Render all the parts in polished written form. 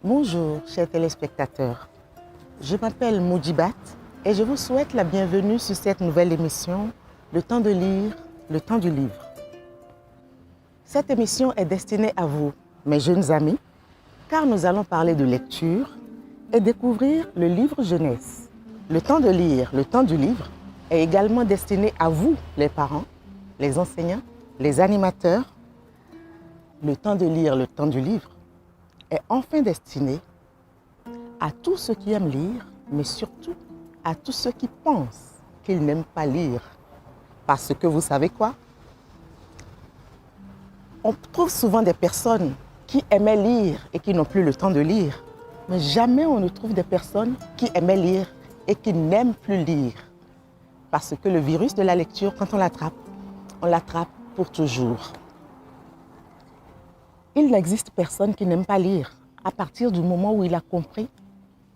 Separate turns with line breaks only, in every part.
Bonjour, chers téléspectateurs. Je m'appelle Moujibat et je vous souhaite la bienvenue sur cette nouvelle émission, Le temps de lire, le temps du livre. Cette émission est destinée à vous, mes jeunes amis, car nous allons parler de lecture et découvrir le livre jeunesse. Le temps de lire, le temps du livre est également destiné à vous, les parents, les enseignants, les animateurs. Le temps de lire, le temps du livre est enfin destiné à tous ceux qui aiment lire, mais surtout à tous ceux qui pensent qu'ils n'aiment pas lire. Parce que vous savez quoi? On trouve souvent des personnes qui aimaient lire et qui n'ont plus le temps de lire, mais jamais on ne trouve des personnes qui aimaient lire et qui n'aiment plus lire. Parce que le virus de la lecture, quand on l'attrape pour toujours. Il n'existe personne qui n'aime pas lire à partir du moment où il a compris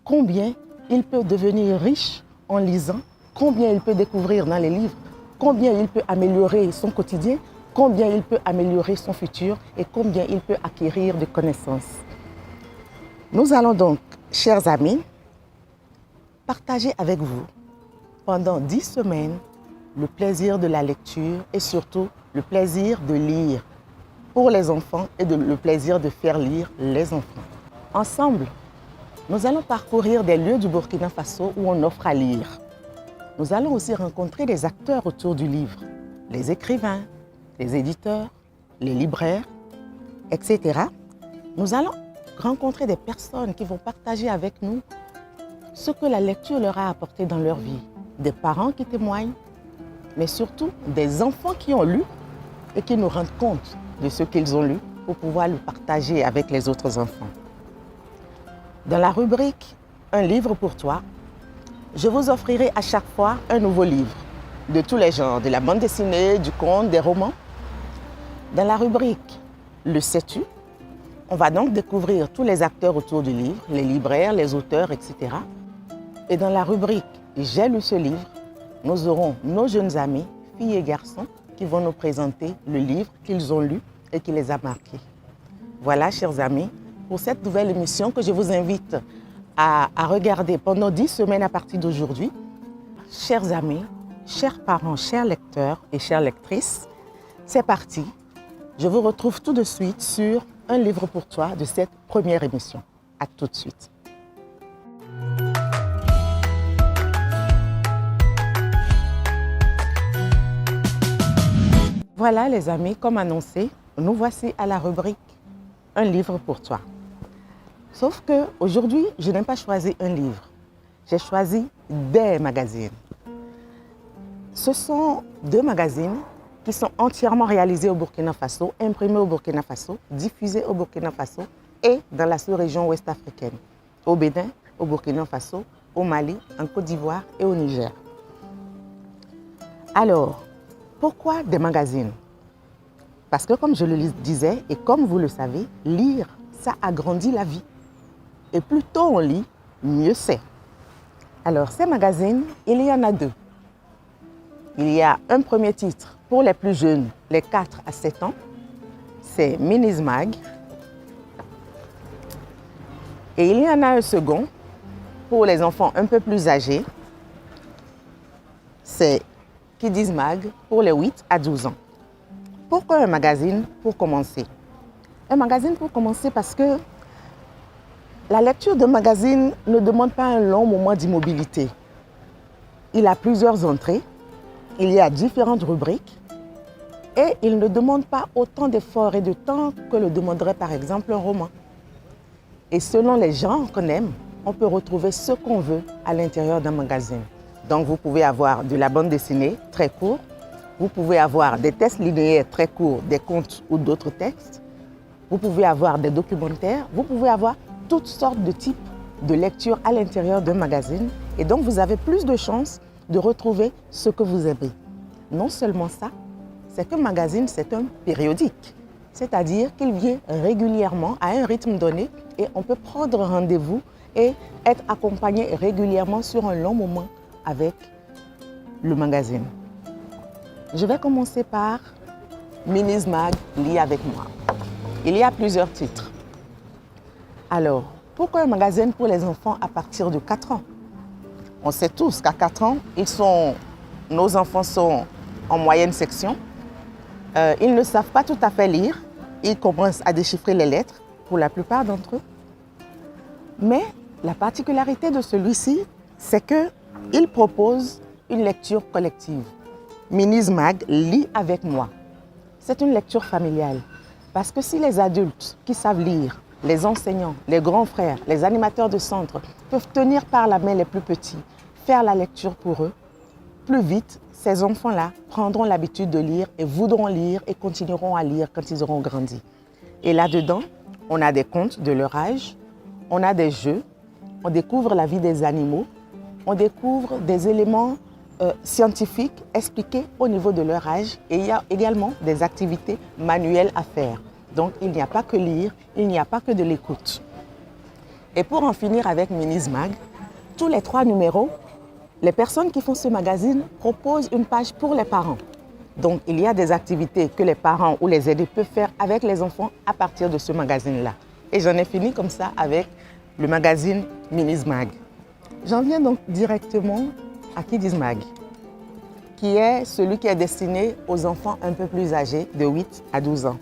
combien il peut devenir riche en lisant, combien il peut découvrir dans les livres, combien il peut améliorer son quotidien, combien il peut améliorer son futur et combien il peut acquérir de connaissances. Nous allons donc, chers amis, partager avec vous pendant 10 semaines le plaisir de la lecture et surtout le plaisir de lire pour les enfants et le plaisir de faire lire les enfants. Ensemble, nous allons parcourir des lieux du Burkina Faso où on offre à lire. Nous allons aussi rencontrer des acteurs autour du livre, les écrivains, les éditeurs, les libraires, etc. Nous allons rencontrer des personnes qui vont partager avec nous ce que la lecture leur a apporté dans leur vie. Des parents qui témoignent, mais surtout des enfants qui ont lu et qui nous rendent compte de ce qu'ils ont lu pour pouvoir le partager avec les autres enfants. Dans la rubrique « Un livre pour toi », je vous offrirai à chaque fois un nouveau livre de tous les genres, de la bande dessinée, du conte, des romans. Dans la rubrique « Le sais-tu », on va donc découvrir tous les acteurs autour du livre, les libraires, les auteurs, etc. Et dans la rubrique « J'ai lu ce livre », nous aurons nos jeunes amis, filles et garçons, qui vont nous présenter le livre qu'ils ont lu et qui les a marqués. Voilà, chers amis, pour cette nouvelle émission que je vous invite à regarder pendant 10 semaines à partir d'aujourd'hui. Chers amis, chers parents, chers lecteurs et chères lectrices, c'est parti. Je vous retrouve tout de suite sur Un livre pour toi de cette première émission. À tout de suite. Voilà les amis, comme annoncé, nous voici à la rubrique « Un livre pour toi ». Sauf qu'aujourd'hui, je n'ai pas choisi un livre, j'ai choisi des magazines. Ce sont 2 magazines qui sont entièrement réalisés au Burkina Faso, imprimés au Burkina Faso, diffusés au Burkina Faso et dans la sous-région ouest africaine, au Bénin, au Burkina Faso, au Mali, en Côte d'Ivoire et au Niger. Alors, pourquoi des magazines? Parce que comme je le disais et comme vous le savez, lire, ça agrandit la vie. Et plus tôt on lit, mieux c'est. Alors ces magazines, il y en a 2. Il y a un premier titre pour les plus jeunes, les 4 à 7 ans. C'est Minis Mag. Et il y en a un second pour les enfants un peu plus âgés. C'est Kiddies Mag pour les 8 à 12 ans. Pourquoi un magazine pour commencer? Un magazine pour commencer parce que la lecture d'un magazine ne demande pas un long moment d'immobilité. Il a plusieurs entrées, il y a différentes rubriques et il ne demande pas autant d'efforts et de temps que le demanderait par exemple un roman. Et selon les genres qu'on aime, on peut retrouver ce qu'on veut à l'intérieur d'un magazine. Donc vous pouvez avoir de la bande dessinée très courte, vous pouvez avoir des tests linéaires très courts, des contes ou d'autres textes, vous pouvez avoir des documentaires, vous pouvez avoir toutes sortes de types de lecture à l'intérieur d'un magazine et donc vous avez plus de chances de retrouver ce que vous aimez. Non seulement ça, c'est qu'un magazine, c'est un périodique, c'est-à-dire qu'il vient régulièrement à un rythme donné et on peut prendre rendez-vous et être accompagné régulièrement sur un long moment avec le magazine. Je vais commencer par Minis Mag, lis avec moi. Il y a plusieurs titres. Alors, Pourquoi un magazine pour les enfants à partir de 4 ans? On sait tous qu'à 4 ans, nos enfants sont en moyenne section. Ils ne savent pas tout à fait lire. Ils commencent à déchiffrer les lettres pour la plupart d'entre eux. Mais la particularité de celui-ci, c'est qu'il propose une lecture collective. Minis Mag lit avec moi. C'est une lecture familiale. Parce que si les adultes qui savent lire, les enseignants, les grands frères, les animateurs de centre peuvent tenir par la main les plus petits, faire la lecture pour eux, plus vite, ces enfants-là prendront l'habitude de lire et voudront lire et continueront à lire quand ils auront grandi. Et là-dedans, on a des contes de leur âge, on a des jeux, on découvre la vie des animaux, on découvre des éléments scientifiques expliqués au niveau de leur âge et il y a également des activités manuelles à faire. Donc il n'y a pas que lire, il n'y a pas que de l'écoute. Et pour en finir avec Minis Mag, tous les 3 numéros, les personnes qui font ce magazine proposent une page pour les parents. Donc il y a des activités que les parents ou les aidés peuvent faire avec les enfants à partir de ce magazine-là. Et j'en ai fini comme ça avec le magazine Minis Mag. J'en viens donc directement à Kiddies Mag, qui est celui qui est destiné aux enfants un peu plus âgés, de 8 à 12 ans,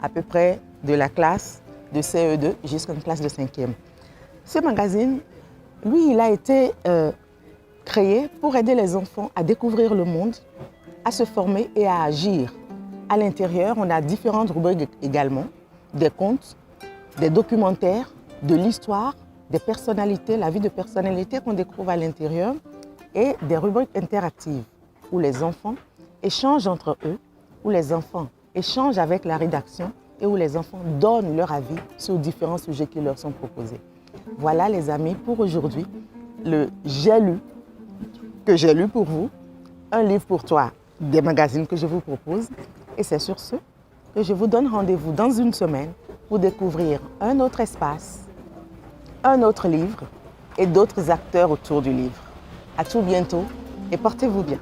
à peu près de la classe de CE2 jusqu'à une classe de 5e. Ce magazine, lui, il a été créé pour aider les enfants à découvrir le monde, à se former et à agir. À l'intérieur, on a différentes rubriques également, des contes, des documentaires, de l'histoire, des personnalités, la vie de personnalités qu'on découvre à l'intérieur et des rubriques interactives où les enfants échangent entre eux, où les enfants échangent avec la rédaction et où les enfants donnent leur avis sur différents sujets qui leur sont proposés. Voilà les amis pour aujourd'hui, le J'ai lu, que j'ai lu pour vous, un livre pour toi, des magazines que je vous propose. Et c'est sur ce que je vous donne rendez-vous dans une semaine pour découvrir un autre espace, un autre livre et d'autres acteurs autour du livre. À tout bientôt et portez-vous bien.